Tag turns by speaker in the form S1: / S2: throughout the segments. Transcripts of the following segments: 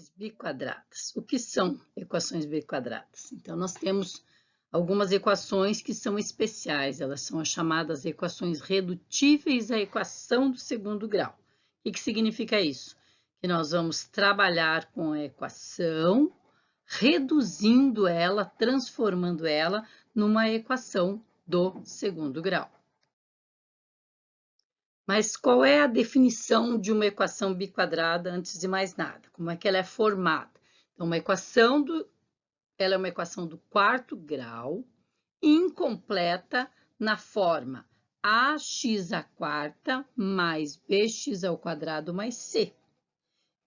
S1: Equações biquadradas. O que são equações biquadradas? Então, nós temos algumas equações que são especiais, elas são as chamadas equações redutíveis à equação do segundo grau. O que significa isso? Que nós vamos trabalhar com a equação, reduzindo ela, transformando ela numa equação do segundo grau. Mas qual é a definição de uma equação biquadrada antes de mais nada? Como é que ela é formada? Então, ela é uma equação do quarto grau, incompleta na forma ax à quarta mais bx ao quadrado mais c.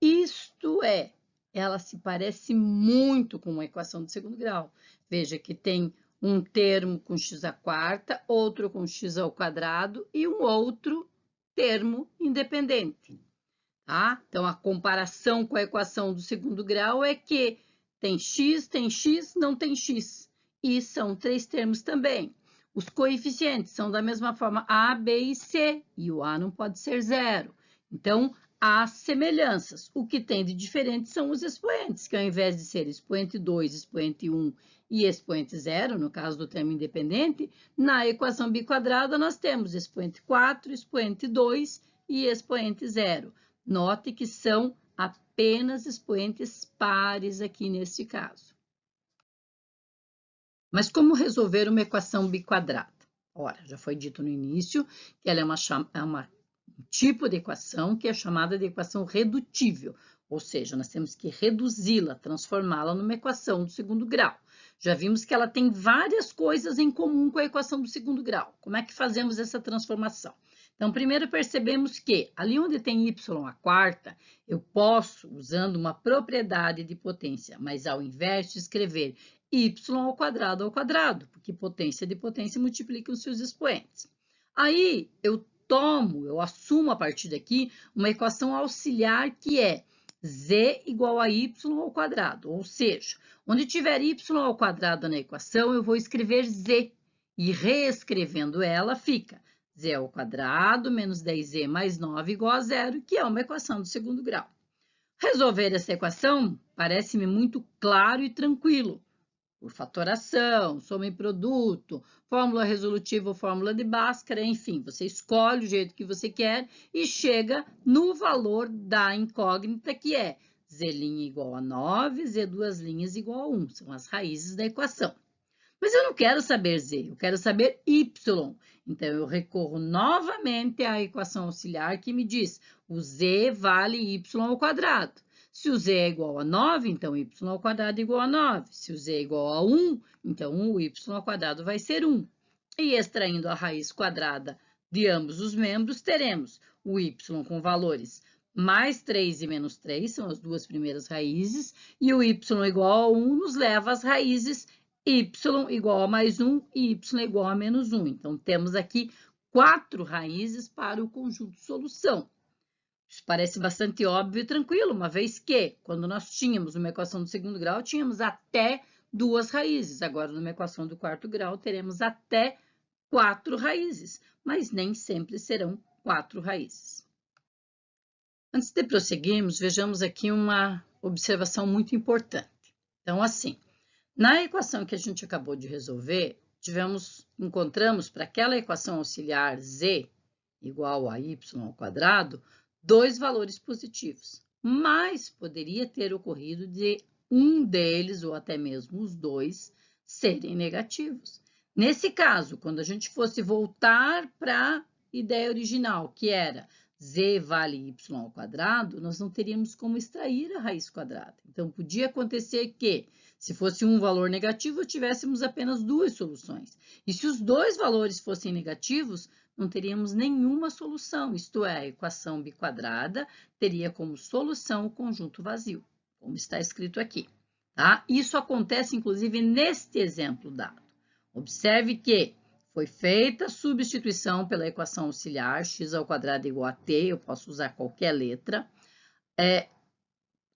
S1: Isto é, ela se parece muito com uma equação do segundo grau. Veja que tem um termo com x à quarta, outro com x ao quadrado e um outro termo independente, tá? Então, a comparação com a equação do segundo grau é que tem x, não tem x. E são três termos também. Os coeficientes são da mesma forma a, b e c, e o a não pode ser zero. Então, há semelhanças. O que tem de diferente são os expoentes, que ao invés de ser expoente 2, expoente 1 e expoente 0, no caso do termo independente, na equação biquadrada nós temos expoente 4, expoente 2 e expoente 0. Note que são apenas expoentes pares aqui neste caso. Mas como resolver uma equação biquadrada? Ora, já foi dito no início que ela é um tipo de equação que é chamada de equação redutível, ou seja, nós temos que reduzi-la, transformá-la numa equação do segundo grau. Já vimos que ela tem várias coisas em comum com a equação do segundo grau. Como é que fazemos essa transformação? Então, primeiro percebemos que ali onde tem y à quarta, eu posso, usando uma propriedade de potência, mas ao invés de escrever y ao quadrado, porque potência de potência multiplica os seus expoentes. Aí, eu assumo a partir daqui uma equação auxiliar que é z igual a y ao quadrado, ou seja, onde tiver y ao quadrado na equação, eu vou escrever z, e reescrevendo ela fica z ao quadrado menos 10z mais 9 igual a zero, que é uma equação do segundo grau. Resolver essa equação parece-me muito claro e tranquilo. Por fatoração, soma e produto, fórmula resolutiva ou fórmula de Bhaskara, enfim, você escolhe o jeito que você quer e chega no valor da incógnita, que é z' igual a 9, z duas linhas igual a 1, são as raízes da equação. Mas eu não quero saber z, eu quero saber y. Então, eu recorro novamente à equação auxiliar que me diz o z vale y ao quadrado. Se o z é igual a 9, então y ao quadrado é igual a 9. Se o z é igual a 1, então o y ao quadrado vai ser 1. E extraindo a raiz quadrada de ambos os membros, teremos o y com valores mais 3 e menos 3, são as duas primeiras raízes, e o y igual a 1 nos leva às raízes y igual a mais 1 e y igual a menos 1. Então, temos aqui 4 raízes para o conjunto solução. Isso parece bastante óbvio e tranquilo, uma vez que, quando nós tínhamos uma equação do segundo grau, tínhamos até 2 raízes. Agora, numa equação do quarto grau, teremos até 4 raízes, mas nem sempre serão 4 raízes. Antes de prosseguirmos, vejamos aqui uma observação muito importante. Então, assim, na equação que a gente acabou de resolver, encontramos para aquela equação auxiliar z igual a y ao quadrado, 2 valores positivos, mas poderia ter ocorrido de um deles, ou até mesmo os dois, serem negativos. Nesse caso, quando a gente fosse voltar para a ideia original, que era z vale y ao quadrado, nós não teríamos como extrair a raiz quadrada. Então, podia acontecer que, se fosse um valor negativo, tivéssemos apenas 2 soluções. E se os 2 valores fossem negativos, não teríamos nenhuma solução, isto é, a equação biquadrada teria como solução o conjunto vazio, como está escrito aqui. Tá? Isso acontece, inclusive, neste exemplo dado. Observe que foi feita a substituição pela equação auxiliar, x ao quadrado igual a t, eu posso usar qualquer letra.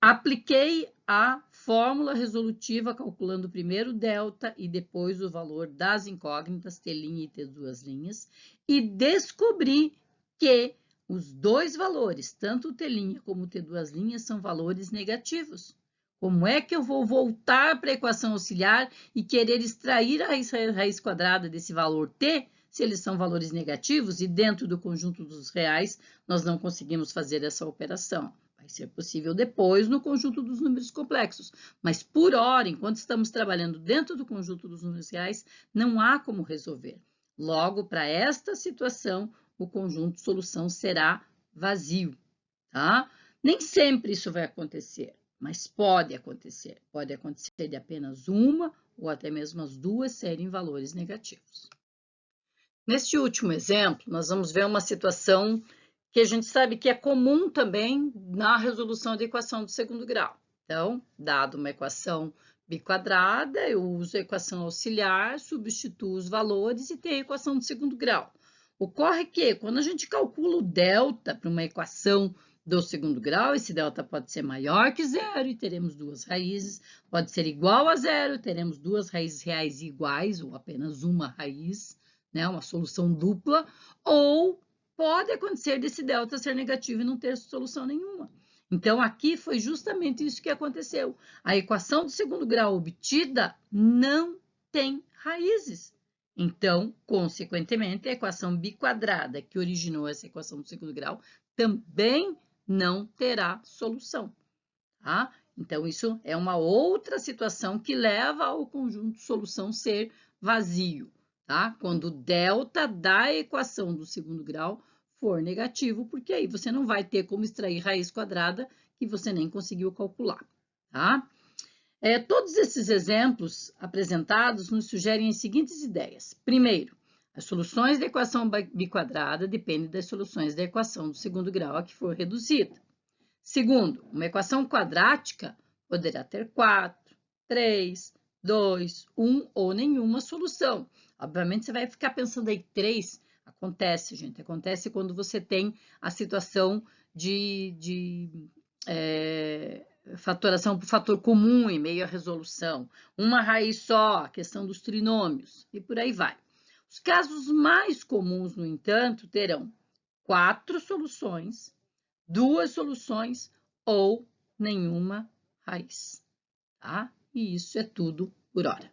S1: Apliquei a fórmula resolutiva, calculando primeiro o delta e depois o valor das incógnitas, t' e t duas linhas, e descobri que os dois valores, tanto o T' como o T2' são valores negativos. Como é que eu vou voltar para a equação auxiliar e querer extrair a raiz quadrada desse valor t, se eles são valores negativos e dentro do conjunto dos reais nós não conseguimos fazer essa operação? Vai ser possível depois no conjunto dos números complexos, mas por hora, enquanto estamos trabalhando dentro do conjunto dos números reais, não há como resolver. Logo, para esta situação, o conjunto de solução será vazio, tá? Nem sempre isso vai acontecer, mas pode acontecer. Pode acontecer de apenas uma ou até mesmo as duas serem valores negativos. Neste último exemplo, nós vamos ver uma situação que a gente sabe que é comum também na resolução da equação do segundo grau. Então, dado uma equação biquadrada, eu uso a equação auxiliar, substituo os valores e tenho a equação do segundo grau. Ocorre que, quando a gente calcula o delta para uma equação do segundo grau, esse delta pode ser maior que zero e teremos duas raízes, pode ser igual a zero, teremos duas raízes reais iguais ou apenas uma raiz, né, uma solução dupla, ou pode acontecer desse delta ser negativo e não ter solução nenhuma. Então, aqui foi justamente isso que aconteceu. A equação do segundo grau obtida não tem raízes. Então, consequentemente, a equação biquadrada que originou essa equação do segundo grau também não terá solução, tá? Então, isso é uma outra situação que leva ao conjunto de solução ser vazio, tá? Quando o delta da equação do segundo grau for negativo, porque aí você não vai ter como extrair raiz quadrada que você nem conseguiu calcular, tá? Todos esses exemplos apresentados nos sugerem as seguintes ideias. Primeiro, as soluções da equação biquadrada dependem das soluções da equação do segundo grau a que for reduzida. Segundo, uma equação quadrática poderá ter 4, 3, 2, 1 ou nenhuma solução. Obviamente, você vai ficar pensando aí 3. Acontece, gente. Acontece quando você tem a situação de fatoração por fator comum em meio à resolução. Uma raiz só, a questão dos trinômios, e por aí vai. Os casos mais comuns, no entanto, terão 4 soluções, 2 soluções ou nenhuma raiz, tá? E isso é tudo por hora.